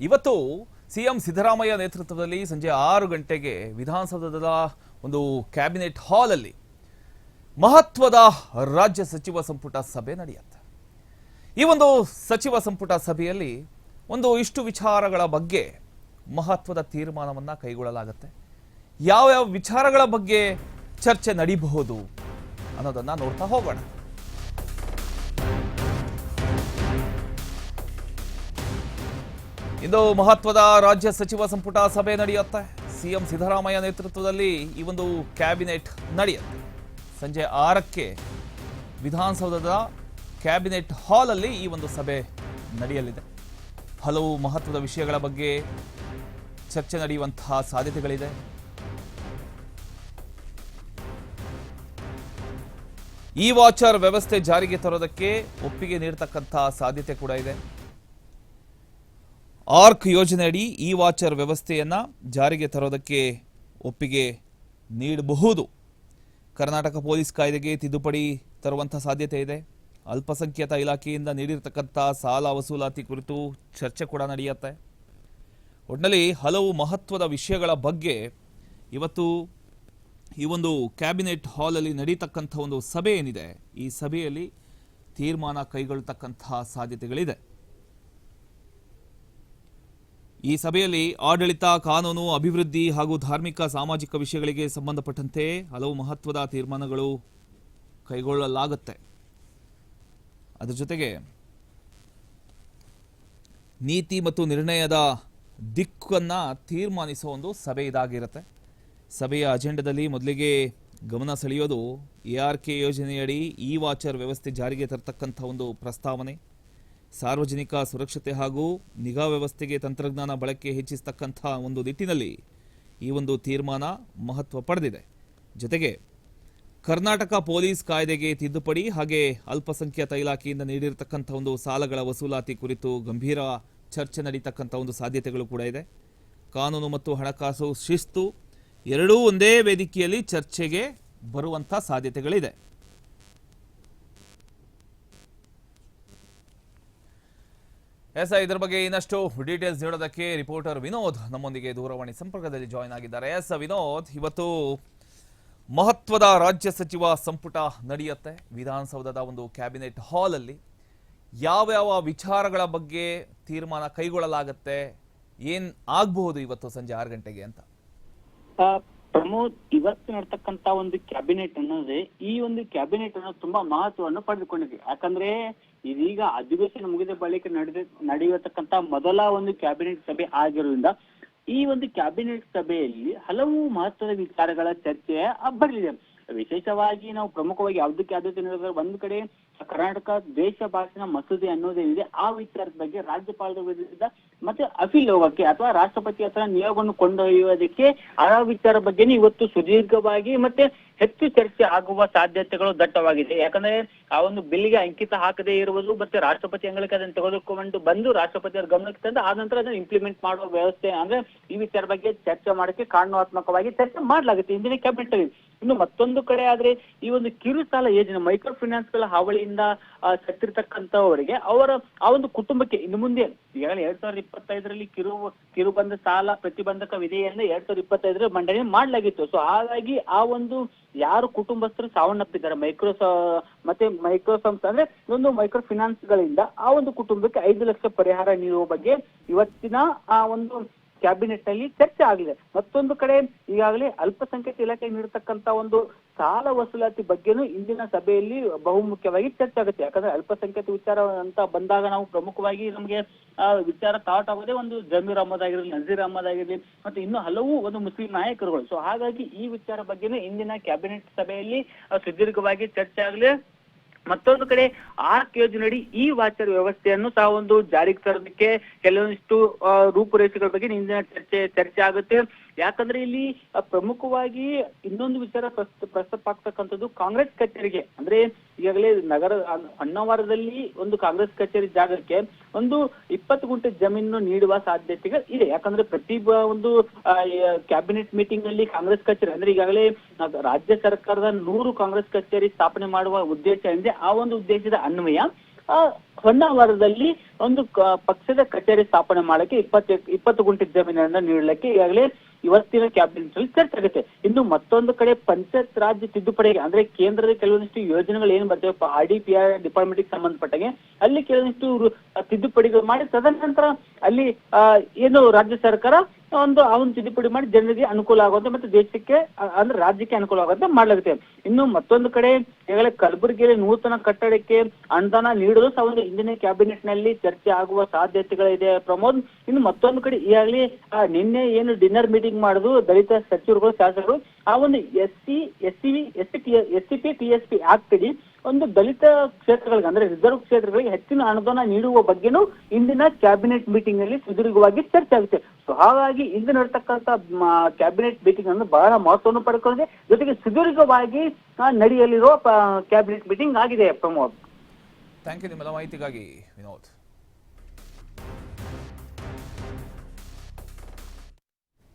ಇವತ್ತು ಸಿಎಂ ಸಿದ್ದರಾಮಯ್ಯ ನೇತೃತ್ವದಲ್ಲಿ ಸಂಜೆ 6 ಗಂಟೆಗೆ ವಿಧಾನಸೌಧದ ಒಂದು ಕ್ಯಾಬಿನೆಟ್ ಹಾಲ್ ಅಲ್ಲಿ ಮಹತ್ವದ ರಾಜ್ಯ ಸಚಿವ ಸಂಪುಟ ಸಭೆ ನಡೆಯುತ್ತೆ. ಈ ಒಂದು ಸಚಿವ ಸಂಪುಟ ಸಭೆಯಲ್ಲಿ ಇಷ್ಟು ವಿಚಾರಗಳ ಬಗ್ಗೆ ಮಹತ್ವದ ತೀರ್ಮಾನವನ್ನ ಕೈಗೊಳ್ಳಲಾಗುತ್ತೆ. ಯಾವ ವಿಚಾರಗಳ ಬಗ್ಗೆ ಚರ್ಚೆ ನಡೀಬಹುದು ಅನ್ನೋದನ್ನ ನೋಡ್ತಾ ಹೋಗೋಣ. ಇಂದು ಮಹತ್ವದ ರಾಜ್ಯ ಸಚಿವ ಸಂಪುಟ ಸಭೆ ನಡೆಯುತ್ತೆ. ಸಿಎಂ ಸಿದ್ದರಾಮಯ್ಯ ನೇತೃತ್ವದಲ್ಲಿ ಈ ಒಂದು ಕ್ಯಾಬಿನೆಟ್ ನಡೆಯುತ್ತೆ. ಸಂಜೆ 6ಕ್ಕೆ ವಿಧಾನಸೌಧದ ಕ್ಯಾಬಿನೆಟ್ ಹಾಲ್ ಅಲ್ಲಿ ಈ ಒಂದು ಸಭೆ ನಡೆಯಲಿದೆ. ಹಲವು ಮಹತ್ವದ ವಿಷಯಗಳ ಬಗ್ಗೆ ಚರ್ಚೆ ನಡೆಯುವಂತಹ ಸಾಧ್ಯತೆಗಳಿದೆ. ಇ ವಾಚರ್ ವ್ಯವಸ್ಥೆ ಜಾರಿಗೆ ತರೋದಕ್ಕೆ ಒಪ್ಪಿಗೆ ನೀಡತಕ್ಕಂತಹ ಸಾಧ್ಯತೆ ಕೂಡ ಇದೆ. ಆರ್ಕ್ ಯೋಜನೆಯಡಿ ಇ ವಾಚರ್ ವ್ಯವಸ್ಥೆಯನ್ನ ಜಾರಿಗೆ ತರೋದಕ್ಕೆ ಒಪ್ಪಿಗೆ ನೀಡಬಹುದು. ಕರ್ನಾಟಕ ಪೊಲೀಸ್ ಕಾಯ್ದೆಗೆ ತಿದ್ದುಪಡಿ ತರುವಂತಹ ಸಾಧ್ಯತೆ ಇದೆ. ಅಲ್ಪಸಂಖ್ಯಾತ ಇಲಾಖೆಯಿಂದ ನೀಡಿರತಕ್ಕಂಥ ಸಾಲ ವಸೂಲಾತಿ ಕುರಿತು ಚರ್ಚೆ ಕೂಡ ನಡೆಯುತ್ತೆ. ಒಟ್ಟಿನಲ್ಲಿ ಹಲವು ಮಹತ್ವದ ವಿಷಯಗಳ ಬಗ್ಗೆ ಇವತ್ತು ಈ ಒಂದು ಕ್ಯಾಬಿನೆಟ್ ಹಾಲಲ್ಲಿ ನಡೀತಕ್ಕಂಥ ಒಂದು ಸಭೆ ಏನಿದೆ, ಈ ಸಭೆಯಲ್ಲಿ ತೀರ್ಮಾನ ಕೈಗೊಳ್ಳತಕ್ಕಂತಹ ಸಾಧ್ಯತೆಗಳಿದೆ. ಈ ಸಭೆಯಲ್ಲಿ ಆಡಳಿತ, ಕಾನೂನು, ಅಭಿವೃದ್ಧಿ ಹಾಗೂ ಧಾರ್ಮಿಕ ಸಾಮಾಜಿಕ ವಿಷಯಗಳಿಗೆ ಸಂಬಂಧಪಟ್ಟಂತೆ ಹಲವು ಮಹತ್ವದ ತೀರ್ಮಾನಗಳು ಕೈಗೊಳ್ಳಲಾಗುತ್ತೆ. ಅದರ ಜೊತೆಗೆ ನೀತಿ ಮತ್ತು ನಿರ್ಣಯದ ದಿಕ್ಕನ್ನು ತೀರ್ಮಾನಿಸುವ ಒಂದು ಸಭೆ ಇದಾಗಿರುತ್ತೆ. ಸಭೆಯ ಅಜೆಂಡಾದಲ್ಲಿ ಮೊದಲಿಗೆ ಗಮನ ಸೆಳೆಯೋದು ARK ಯೋಜನೆಯಡಿ ಇ ವಾಚರ್ ವ್ಯವಸ್ಥೆ ಜಾರಿಗೆ ತರತಕ್ಕಂಥ ಒಂದು ಪ್ರಸ್ತಾವನೆ. ಸಾರ್ವಜನಿಕ ಸುರಕ್ಷತೆ ಹಾಗೂ ನಿಗಾ ವ್ಯವಸ್ಥೆಗೆ ತಂತ್ರಜ್ಞಾನ ಬಳಕೆ ಹೆಚ್ಚಿಸತಕ್ಕಂಥ ಒಂದು ನಿಟ್ಟಿನಲ್ಲಿ ಈ ಒಂದು ತೀರ್ಮಾನ ಮಹತ್ವ ಪಡೆದಿದೆ. ಜೊತೆಗೆ ಕರ್ನಾಟಕ ಪೊಲೀಸ್ ಕಾಯ್ದೆಗೆ ತಿದ್ದುಪಡಿ ಹಾಗೆ ಅಲ್ಪಸಂಖ್ಯಾತ ಇಲಾಖೆಯಿಂದ ನೀಡಿರತಕ್ಕಂಥ ಒಂದು ಸಾಲಗಳ ವಸೂಲಾತಿ ಕುರಿತು ಗಂಭೀರ ಚರ್ಚೆ ನಡೀತಕ್ಕಂಥ ಒಂದು ಸಾಧ್ಯತೆಗಳು ಕೂಡ ಇದೆ. ಕಾನೂನು ಮತ್ತು ಹಣಕಾಸು ಶಿಸ್ತು ಎರಡೂ ಒಂದೇ ವೇದಿಕೆಯಲ್ಲಿ ಚರ್ಚೆಗೆ ಬರುವಂಥ ಸಾಧ್ಯತೆಗಳಿದೆ. ಇದರ ಬಗ್ಗೆ ಇನ್ನಷ್ಟು ಡೀಟೇಲ್ಸ್ ನೀಡೋದಕ್ಕೆ ರಿಪೋರ್ಟರ್ ವಿನೋದ್ ನಮ್ಮೊಂದಿಗೆ ದೂರವಾಣಿ ಸಂಪರ್ಕದಲ್ಲಿ ಜಾಯಿನ್ ಆಗಿದ್ದಾರೆ. ವಿನೋದ್, ಇವತ್ತು ಮಹತ್ವದ ರಾಜ್ಯ ಸಚಿವ ಸಂಪುಟ ನಡೆಯುತ್ತೆ ವಿಧಾನಸೌಧದ ಒಂದು ಕ್ಯಾಬಿನೆಟ್ ಹಾಲ್ ಅಲ್ಲಿ. ಯಾವ ವಿಚಾರಗಳ ಬಗ್ಗೆ ತೀರ್ಮಾನ ಕೈಗೊಳ್ಳಲಾಗುತ್ತೆ, ಏನ್ ಆಗಬಹುದು ಇವತ್ತು ಸಂಜೆ 6 ಗಂಟೆಗೆ ಅಂತ? ಪ್ರಮೋದ್, ಇವತ್ತು ನಡ್ತಕ್ಕಂತ ಒಂದು ಕ್ಯಾಬಿನೆಟ್ ಅನ್ನೋದೇ ಈ ಒಂದು ಕ್ಯಾಬಿನೆಟ್ ಅನ್ನೋದು ತುಂಬಾ ಮಹತ್ವವನ್ನು ಪಡೆದುಕೊಂಡಿದೆ. ಯಾಕಂದ್ರೆ ಇದೀಗ ಅಧಿವೇಶನ ಮುಗಿದ ಬಳಿಕ ನಡೆಯತಕ್ಕಂತ ಮೊದಲ ಒಂದು ಕ್ಯಾಬಿನೆಟ್ ಸಭೆ ಆಗಿರೋದ್ರಿಂದ ಈ ಒಂದು ಕ್ಯಾಬಿನೆಟ್ ಸಭೆಯಲ್ಲಿ ಹಲವು ಮಹತ್ವದ ವಿಚಾರಗಳ ಚರ್ಚೆ ಬರಲಿದೆ. ವಿಶೇಷವಾಗಿ ನಾವು ಪ್ರಮುಖವಾಗಿ ಯಾವುದಕ್ಕೆ ಆದ್ಯತೆ ನೀಡಿದ್ರೆ, ಒಂದು ಕಡೆ ಕರ್ನಾಟಕ ದೇಶ ಭಾಷೆನ ಮಸೂದೆ ಅನ್ನೋದೇನಿದೆ ಆ ವಿಚಾರದ ಬಗ್ಗೆ ರಾಜ್ಯಪಾಲರ ವಿರುದ್ಧ ಮತ್ತೆ ಅಪೀಲ್ ಹೋಗಕ್ಕೆ ಅಥವಾ ರಾಷ್ಟ್ರಪತಿ ಹತ್ರ ನಿಯೋಗವನ್ನು ಕೊಂಡೊಯ್ಯುವುದಕ್ಕೆ ಆ ವಿಚಾರ ಬಗ್ಗೆನೇ ಇವತ್ತು ಸುದೀರ್ಘವಾಗಿ ಮತ್ತೆ ಹೆಚ್ಚು ಚರ್ಚೆ ಆಗುವ ಸಾಧ್ಯತೆಗಳು ದಟ್ಟವಾಗಿದೆ. ಯಾಕಂದ್ರೆ ಆ ಒಂದು ಬಿಲ್ಗೆ ಅಂಕಿತ ಹಾಕದೇ ಇರುವುದು ಮತ್ತೆ ರಾಷ್ಟ್ರಪತಿ ಅಂಗಳಕ್ಕೆ ಅದನ್ನು ತೆಗೆದುಕೊಂಡು ಬಂದು ರಾಷ್ಟ್ರಪತಿ ಅವರ ಗಮನಕ್ಕೆ ತಂದು ಆ ನಂತರ ಅದನ್ನು ಇಂಪ್ಲಿಮೆಂಟ್ ಮಾಡುವ ವ್ಯವಸ್ಥೆ ಅಂದ್ರೆ ಈ ವಿಚಾರ ಬಗ್ಗೆ ಚರ್ಚೆ ಮಾಡೋಕ್ಕೆ ಕಾನೂನಾತ್ಮಕವಾಗಿ ಚರ್ಚೆ ಮಾಡಲಾಗುತ್ತೆ ಇಂದಿನ ಕ್ಯಾಬಿನೆಟ್ ಅಲ್ಲಿ. ಇನ್ನು ಮತ್ತೊಂದು ಕಡೆ ಆದ್ರೆ ಈ ಒಂದು ಕಿರು ಸಾಲ ಯೋಜನೆ, ಮೈಕ್ರೋ ಫೈನಾನ್ಸ್ ಗಳ ಹಾವಳಿಯಿಂದ ಸತ್ತಿರ್ತಕ್ಕಂಥವರಿಗೆ ಅವರ ಆ ಒಂದು ಕುಟುಂಬಕ್ಕೆ ಇನ್ನು ಮುಂದೆ ಈಗಾಗಲೇ 2025ರಲ್ಲಿ ಕಿರು ಬಂದ ಸಾಲ ಪ್ರತಿಬಂಧಕ ವಿಧೇಯನ್ನ 2025ರಲ್ಲಿ ಮಂಡನೆ ಮಾಡಲಾಗಿತ್ತು. ಸೊ ಹಾಗಾಗಿ ಆ ಒಂದು ಯಾರು ಕುಟುಂಬಸ್ಥರು ಸಾವನ್ನಪ್ಪಿದ್ದಾರೆ ಮೈಕ್ರೋ ಸಂಸ್ಥೆ ಅಂದ್ರೆ ಒಂದು ಮೈಕ್ರೋ ಫೈನಾನ್ಸ್ ಗಳಿಂದ ಆ ಒಂದು ಕುಟುಂಬಕ್ಕೆ 5 ಲಕ್ಷ ಪರಿಹಾರ ನೀಡುವ ಬಗ್ಗೆ ಇವತ್ತಿನ ಆ ಒಂದು ಕ್ಯಾಬಿನೆಟ್ ಅಲ್ಲಿ ಚರ್ಚೆ ಆಗಿದೆ. ಮತ್ತೊಂದು ಕಡೆ ಈಗಾಗಲೇ ಅಲ್ಪಸಂಖ್ಯಾತ ಇಲಾಖೆ ನೀಡತಕ್ಕಂತ ಒಂದು ಸಾಲ ವಸೂಲಾತಿ ಬಗ್ಗೆನೂ ಇಂದಿನ ಸಭೆಯಲ್ಲಿ ಬಹುಮುಖ್ಯವಾಗಿ ಚರ್ಚೆ ಆಗುತ್ತೆ. ಯಾಕಂದ್ರೆ ಅಲ್ಪಸಂಖ್ಯಾತ ವಿಚಾರ ಅಂತ ಬಂದಾಗ ನಾವು ಪ್ರಮುಖವಾಗಿ ನಮಗೆ ವಿಚಾರ ಥಾಟ್ ಆಗೋದೇ ಒಂದು ಜಮೀರ್ ಅಹಮದ್ ಆಗಿರಲಿ, ನಜೀರ್ ಅಹಮದ್ ಆಗಿರಲಿ ಮತ್ತೆ ಇನ್ನು ಹಲವು ಒಂದು ಮುಸ್ಲಿಂ ನಾಯಕರುಗಳು. ಸೊ ಹಾಗಾಗಿ ಈ ವಿಚಾರ ಬಗ್ಗೆನೂ ಇಂದಿನ ಕ್ಯಾಬಿನೆಟ್ ಸಭೆಯಲ್ಲಿ ಸುದೀರ್ಘವಾಗಿ ಚರ್ಚೆ ಆಗಲಿ. ಮತ್ತೊಂದು ಕಡೆ ಆರ್ಕ್ ಯೋಜನೆಯಡಿ ಇ ವಾಚರ್ ವ್ಯವಸ್ಥೆಯನ್ನು ಸಹ ಒಂದು ಜಾರಿಗೆ ತರೋದಕ್ಕೆ ಕೆಲವೊಂದಿಷ್ಟು ರೂಪುರೇಷೆಗಳ ಬಗ್ಗೆ ಇಂದಿನ ಚರ್ಚೆ ಆಗುತ್ತೆ. ಯಾಕಂದ್ರೆ ಇಲ್ಲಿ ಪ್ರಮುಖವಾಗಿ ಇನ್ನೊಂದು ವಿಚಾರ ಪ್ರಸ್ತಾಪ ಆಗ್ತಕ್ಕಂಥದ್ದು ಕಾಂಗ್ರೆಸ್ ಕಚೇರಿಗೆ. ಅಂದ್ರೆ ಈಗಾಗಲೇ ನಗರ ಹೊನ್ನಾವರದಲ್ಲಿ ಒಂದು ಕಾಂಗ್ರೆಸ್ ಕಚೇರಿ ಜಾಗಕ್ಕೆ ಒಂದು 20 ಗುಂಟೆ ಜಮೀನು ನೀಡುವ ಸಾಧ್ಯತೆಗಳು ಇದೆ. ಯಾಕಂದ್ರೆ ಪ್ರತಿ ಒಂದು ಕ್ಯಾಬಿನೆಟ್ ಮೀಟಿಂಗ್ ನಲ್ಲಿ ಕಾಂಗ್ರೆಸ್ ಕಚೇರಿ ಅಂದ್ರೆ ಈಗಾಗಲೇ ರಾಜ್ಯ ಸರ್ಕಾರದ 100 ಕಾಂಗ್ರೆಸ್ ಕಚೇರಿ ಸ್ಥಾಪನೆ ಮಾಡುವ ಉದ್ದೇಶ ಇದೆ. ಆ ಒಂದು ಉದ್ದೇಶದ ಅನ್ವಯ ಹೊನ್ನಾವರದಲ್ಲಿ ಒಂದು ಪಕ್ಷದ ಕಚೇರಿ ಸ್ಥಾಪನೆ ಮಾಡಕ್ಕೆ 20 ಗುಂಟೆ ಜಮೀನನ್ನ ನೀಡಲಿಕ್ಕೆ ಈಗಾಗಲೇ ಇವತ್ತಿನ ಕ್ಯಾಬಿನೆಟ್ ಅಲ್ಲಿ ಚರ್ಚೆ ಆಗುತ್ತೆ. ಇನ್ನು ಮತ್ತೊಂದು ಕಡೆ ಪಂಚಾಯತ್ ರಾಜ್ ತಿದ್ದುಪಡಿಗೆ ಅಂದ್ರೆ ಕೇಂದ್ರದ ಕೆಲವೊಂದಿಷ್ಟು ಯೋಜನೆಗಳು ಏನ್ ಬರ್ತವೆ RDPR ಡಿಪಾರ್ಟ್ಮೆಂಟ್ ಸಂಬಂಧಪಟ್ಟಾಗೆ ಅಲ್ಲಿ ಕೆಲವೊಂದಿಷ್ಟು ತಿದ್ದುಪಡಿಗಳು ಮಾಡಿ ತದನಂತರ ಅಲ್ಲಿ ಏನು ರಾಜ್ಯ ಸರ್ಕಾರ ಆ ಒಂದು ತಿದ್ದುಪಡಿ ಮಾಡಿ ಜನರಿಗೆ ಅನುಕೂಲ ಆಗುವಂತೆ ಮತ್ತೆ ದೇಶಕ್ಕೆ ಅಂದ್ರೆ ರಾಜ್ಯಕ್ಕೆ ಅನುಕೂಲ ಆಗುವಂತೆ ಮಾಡ್ಲಾಗುತ್ತೆ. ಇನ್ನು ಮತ್ತೊಂದು ಕಡೆ ಈಗಾಗಲೇ ಕಲಬುರಗಿಯಲ್ಲಿ ನೂತನ ಕಟ್ಟಡಕ್ಕೆ ಅನುದಾನ ನೀಡಲು ಸಹ ಒಂದು ಇಂದಿನ ಕ್ಯಾಬಿನೆಟ್ ನಲ್ಲಿ ಚರ್ಚೆ ಆಗುವ ಸಾಧ್ಯತೆಗಳಿದೆ ಪ್ರಮೋದ್. ಇನ್ನು ಮತ್ತೊಂದು ಕಡೆ ಈಗಾಗಲೇ ನಿನ್ನೆ ಏನು ಡಿನ್ನರ್ ಮೀಟಿಂಗ್ ಮಾಡುದು ದಲಿತ ಸಚಿವರುಗಳು ಶಾಸಕರು ಆ ಒಂದು SCP TSP ಆಗ್ತದೆ ಒಂದು ದಲಿತ ಕ್ಷೇತ್ರಗಳಿಗೆ ಅಂದ್ರೆ ರಿಸರ್ವ್ ಕ್ಷೇತ್ರಗಳಿಗೆ ಹೆಚ್ಚಿನ ಅನುದಾನ ನೀಡುವ ಬಗ್ಗೆನೂ ಇಂದಿನ ಕ್ಯಾಬಿನೆಟ್ ಮೀಟಿಂಗ್ ನಲ್ಲಿ ಸುದೀರ್ಘವಾಗಿ ಚರ್ಚೆ ಆಗುತ್ತೆ. ಸೊ ಹಾಗಾಗಿ ಇಂದು ನಡೆತಕ್ಕಂತ ಕ್ಯಾಬಿನೆಟ್ ಮೀಟಿಂಗ್ ಅನ್ನು ಬಹಳ ಮಹತ್ವವನ್ನು ಪಡ್ಕೊಂಡಿದೆ, ಜೊತೆಗೆ ಸುದೀರ್ಘವಾಗಿ ನಡೆಯಲಿರುವ ಕ್ಯಾಬಿನೆಟ್ ಮೀಟಿಂಗ್ ಆಗಿದೆ ಪ್ರಮೋದ್. ಥ್ಯಾಂಕ್ ಯು ನಿಮ್ಮೆಲ್ಲ ಮಾಹಿತಿಗಾಗಿ ವಿನೋದ್.